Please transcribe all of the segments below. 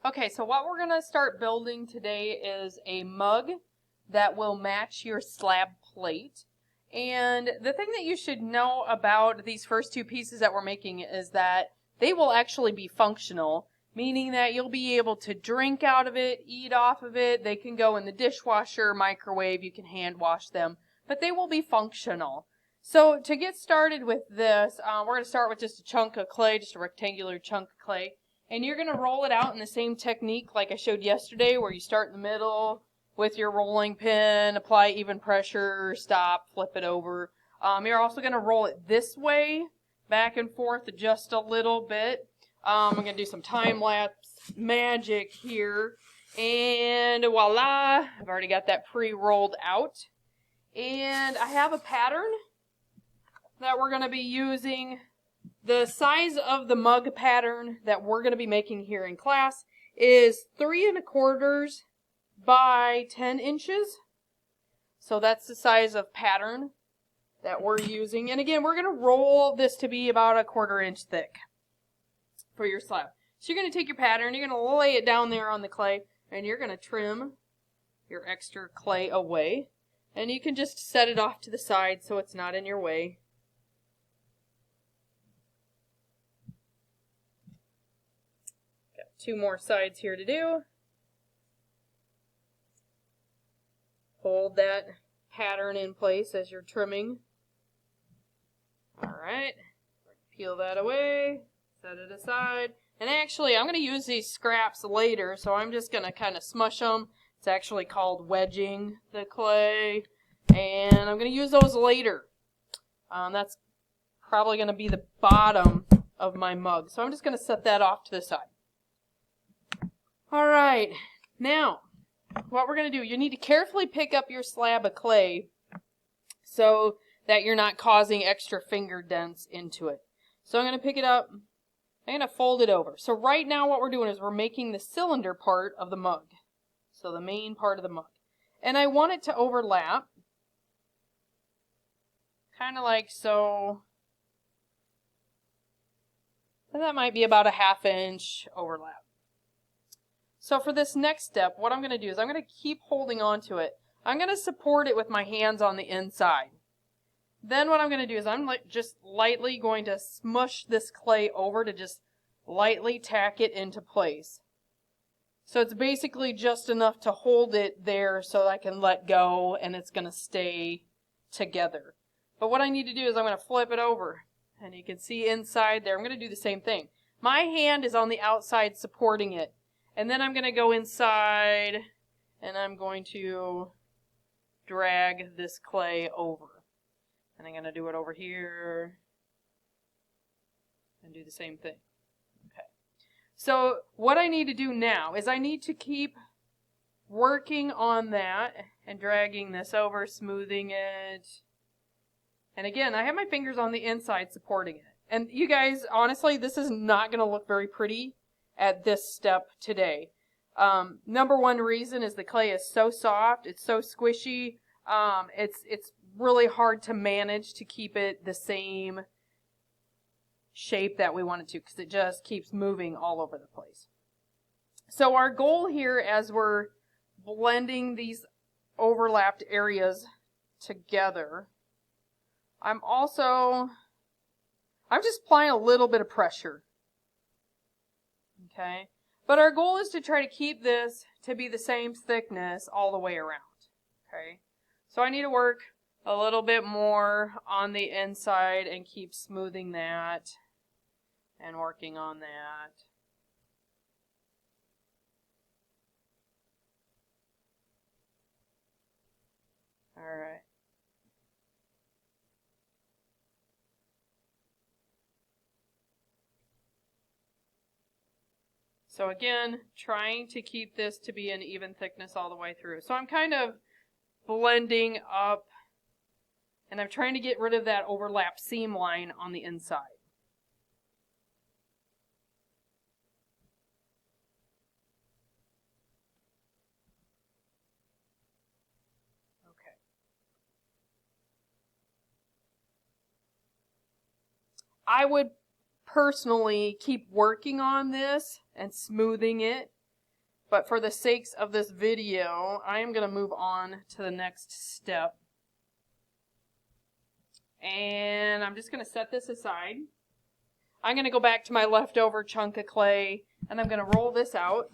Okay, so what we're going to start building today is a mug that will match your slab plate. And the thing that you should know about these first two pieces that we're making is that they will actually be functional, meaning that you'll be able to drink out of it, eat off of it. They can go in the dishwasher, microwave, you can hand wash them, but they will be functional. So to get started with this, we're going to start with just a chunk of clay, just a rectangular chunk of clay. And you're going to roll it out in the same technique like I showed yesterday, where you start in the middle with your rolling pin, apply even pressure, stop, flip it over. You're also going to roll it this way, back and forth just a little bit. I'm going to do some time-lapse magic here. And voila, I've already got that pre-rolled out. And I have a pattern that we're going to be using. The size of the mug pattern that we're going to be making here in class is 3 1/4 by 10 inches. So that's the size of pattern that we're using. And again, we're going to roll this to be about 1/4 inch thick for your slab. So you're going to take your pattern, you're going to lay it down there on the clay, and you're going to trim your extra clay away. And you can just set it off to the side so it's not in your way. Got 2 more sides here to do. Hold that pattern in place as you're trimming. Alright, peel that away, set it aside. And actually, I'm going to use these scraps later, so I'm just going to kind of smush them. It's actually called wedging the clay, and I'm going to use those later. That's probably going to be the bottom of my mug, so I'm just going to set that off to the side. Alright, now, what we're going to do, you need to carefully pick up your slab of clay so that you're not causing extra finger dents into it. So I'm going to pick it up, I'm going to fold it over. So right now what we're doing is we're making the cylinder part of the mug. So the main part of the mug. And I want it to overlap, kind of like so. And that might be about a 1/2 inch overlap. So for this next step, what I'm going to do is I'm going to keep holding on to it. I'm going to support it with my hands on the inside. Then what I'm going to do is I'm just lightly going to smush this clay over to just lightly tack it into place. So it's basically just enough to hold it there so I can let go and it's going to stay together. But what I need to do is I'm going to flip it over. And you can see inside there, I'm going to do the same thing. My hand is on the outside supporting it. And then I'm going to go inside and I'm going to drag this clay over. And I'm going to do it over here and do the same thing. Okay. So what I need to do now is I need to keep working on that and dragging this over, smoothing it. And again, I have my fingers on the inside supporting it. And you guys, honestly, this is not going to look very pretty at this step today. Number one reason is the clay is so soft, it's so squishy, it's really hard to manage to keep it the same shape that we want it to, because it just keeps moving all over the place. So our goal here as we're blending these overlapped areas together, I'm just applying a little bit of pressure. Okay, but our goal is to try to keep this to be the same thickness all the way around. Okay, so I need to work a little bit more on the inside and keep smoothing that and working on that. All right. So again, trying to keep this to be an even thickness all the way through. So I'm kind of blending up, and I'm trying to get rid of that overlap seam line on the inside. Okay. I would personally keep working on this and smoothing it But for the sakes of this video, I am going to move on to the next step. And I'm just going to set this aside. I'm going to go back to my leftover chunk of clay, and I'm going to roll this out.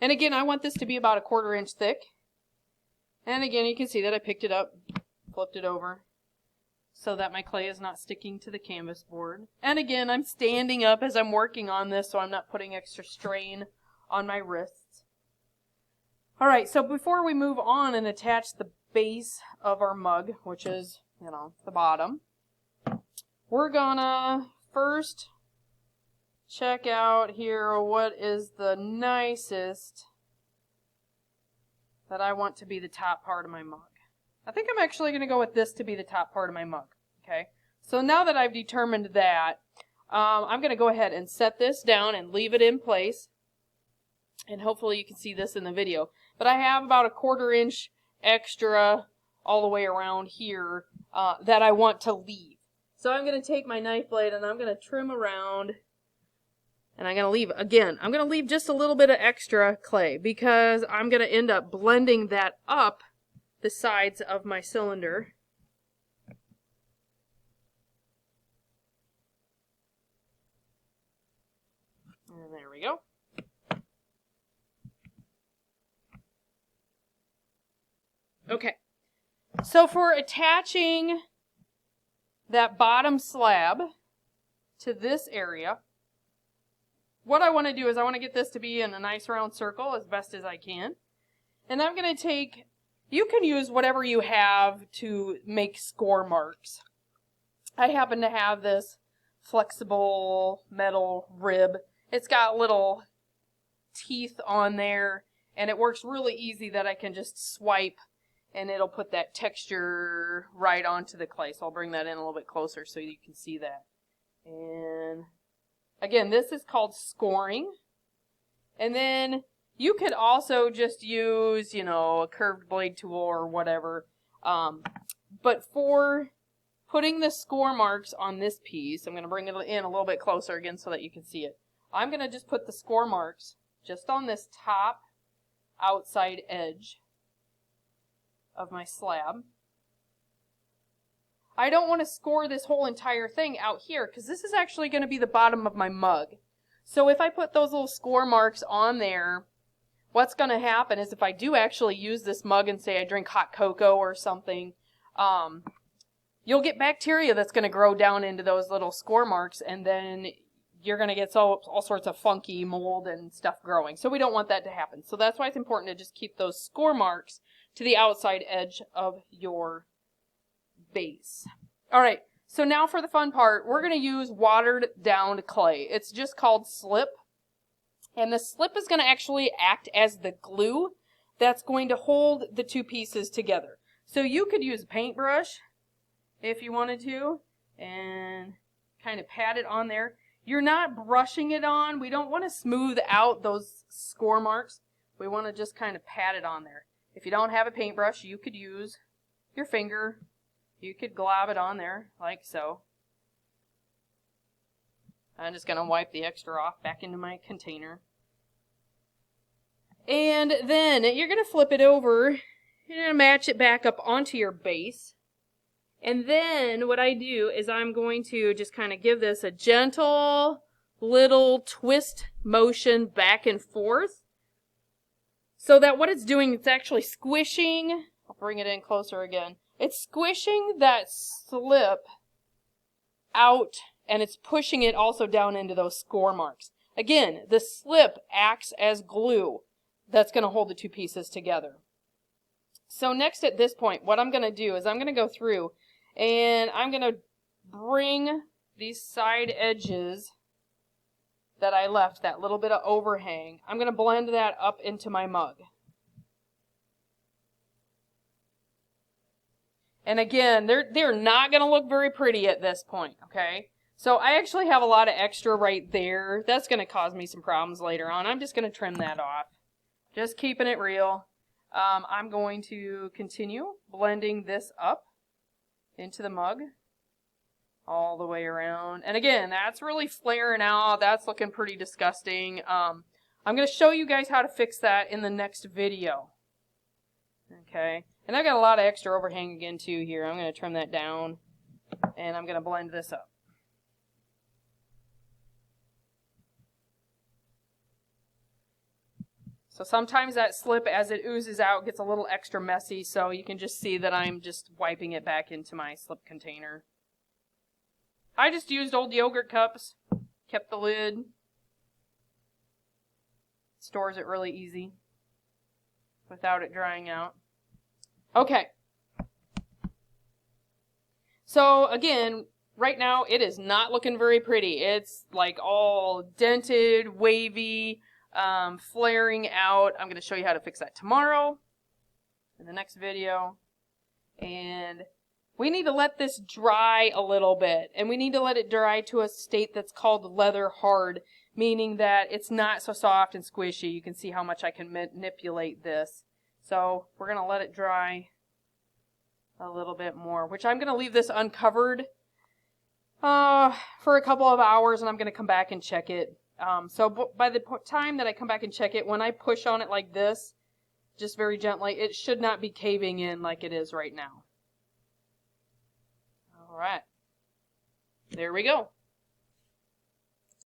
And again, I want this to be about 1/4 inch thick. And again, you can see that I picked it up, flipped it over, so that my clay is not sticking to the canvas board. And again, I'm standing up as I'm working on this, so I'm not putting extra strain on my wrists. Alright, so before we move on and attach the base of our mug, which is, you know, the bottom, we're gonna first check out here what is the nicest that I want to be the top part of my mug. I think I'm actually going to go with this to be the top part of my mug. Okay, so now that I've determined that, I'm going to go ahead and set this down and leave it in place. And hopefully you can see this in the video. But I have about 1/4 inch extra all the way around here that I want to leave. So I'm going to take my knife blade and I'm going to trim around. And I'm going to leave, again, I'm going to leave just a little bit of extra clay because I'm going to end up blending that up the sides of my cylinder. And there we go. Okay, so for attaching that bottom slab to this area, what I want to do is I want to get this to be in a nice round circle as best as I can. And I'm going to take, you can use whatever you have to make score marks. I happen to have this flexible metal rib. It's got little teeth on there, and it works really easy that I can just swipe and it'll put that texture right onto the clay. So I'll bring that in a little bit closer so you can see that. And again, this is called scoring. And then you could also just use, you know, a curved blade tool or whatever. But for putting the score marks on this piece, I'm going to bring it in a little bit closer again so that you can see it. I'm going to just put the score marks just on this top outside edge of my slab. I don't want to score this whole entire thing out here because this is actually going to be the bottom of my mug. So if I put those little score marks on there, what's going to happen is if I do actually use this mug and say I drink hot cocoa or something, you'll get bacteria that's going to grow down into those little score marks, and then you're going to get all sorts of funky mold and stuff growing. So we don't want that to happen. So that's why it's important to just keep those score marks to the outside edge of your base. Alright, so now for the fun part, we're going to use watered down clay. It's just called slip. And the slip is going to actually act as the glue that's going to hold the two pieces together. So you could use a paintbrush if you wanted to and kind of pat it on there. You're not brushing it on. We don't want to smooth out those score marks. We want to just kind of pat it on there. If you don't have a paintbrush, you could use your finger. You could glob it on there like so. I'm just going to wipe the extra off back into my container. And then you're going to flip it over. You're going to match it back up onto your base. And then what I do is I'm going to just kind of give this a gentle little twist motion back and forth. So that what it's doing, it's actually squishing. I'll bring it in closer again. It's squishing that slip out, and it's pushing it also down into those score marks. Again, the slip acts as glue that's going to hold the two pieces together. So next at this point, what I'm going to do is I'm going to go through and I'm going to bring these side edges that I left, that little bit of overhang, I'm going to blend that up into my mug. And again, they're not going to look very pretty at this point, okay? So I actually have a lot of extra right there. That's going to cause me some problems later on. I'm just going to trim that off. Just keeping it real. I'm going to continue blending this up into the mug. all the way around. And again, that's really flaring out. That's looking pretty disgusting. I'm going to show you guys how to fix that in the next video. Okay. And I've got a lot of extra overhang again too here. I'm going to trim that down and I'm going to blend this up. So sometimes that slip, as it oozes out, gets a little extra messy, so you can just see that I'm just wiping it back into my slip container. I just used old yogurt cups, kept the lid, stores it really easy without it drying out. Okay. So again, right now it is not looking very pretty. It's like all dented, wavy, flaring out. I'm going to show you how to fix that tomorrow in the next video. And we need to let this dry a little bit. And we need to let it dry to a state that's called leather hard, meaning that it's not so soft and squishy. You can see how much I can manipulate this. So we're going to let it dry a little bit more, which I'm going to leave this uncovered for a couple of hours, and I'm going to come back and check it. So by the time that I come back and check it, when I push on it like this, just very gently, it should not be caving in like it is right now. All right. There we go.